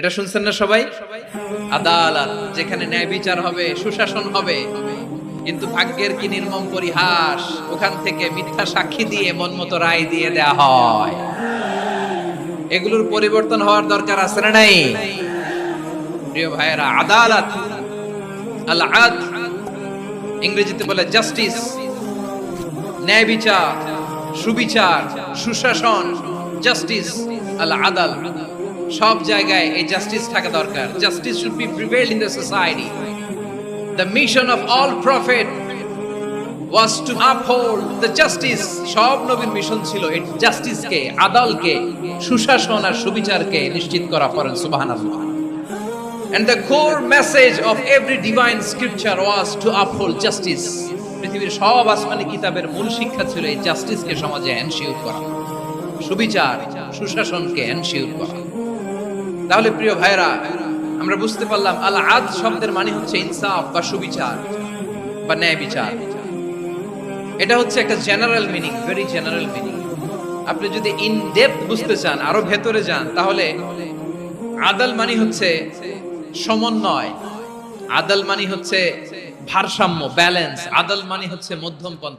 এটা শুনছেন না সবাই? আদালত, যেখানে ন্যায় বিচার হবে, সুশাসন হবে। কিন্তু ভাগ্যের কি নির্মম পরিহাস, ওখান থেকে মিথ্যা সাক্ষী দিয়ে মন মতো রায় দিয়ে দেয়া হয়। এগুলোর পরিবর্তন হওয়ার দরকার আছে না নাই? প্রিয় ভাইয়েরা, আদালত, আল আদল, ইংরেজিতে বলে জাস্টিস, ন্যায় বিচার, সুবিচার, সুশাসন, জাস্টিস, আল আদল, সব জায়গায় এই জাস্টিস থাকা দরকার। Justice should be prevail in the society. The mission of all prophet was to uphold the justice. সব নবীর মিশন ছিল এই জাস্টিসকে, আদালকে, সুশাসন আর সুবিচারকে নিশ্চিত করা। পড়েন সুবহানাল্লাহ। And the core message of every divine scripture was to uphold justice. পৃথিবীর সব আসমানি কিতাবের মূল শিক্ষা ছিল এই জাস্টিসকে সমাজে এনশিওর করা, সুবিচার, সুশাসনকে এনশিওর করা। তাহলে প্রিয় ভাইরা, আমরা বুঝতে পারলাম আল আদল শব্দের মানে হচ্ছে ইনসাফ বা সুবিচার বা ন্যায় বিচার। এটা হচ্ছে একটা general meaning, very general meaning. আপনি যদি ইন ডেপথ বুঝতে চান, আরো ভেতরে যান, তাহলে আদল মানে হচ্ছে সমন্বয়, আদল মানে হচ্ছে ভারসাম্য, ব্যালেন্স, আদল মানে হচ্ছে মধ্যম পন্থা।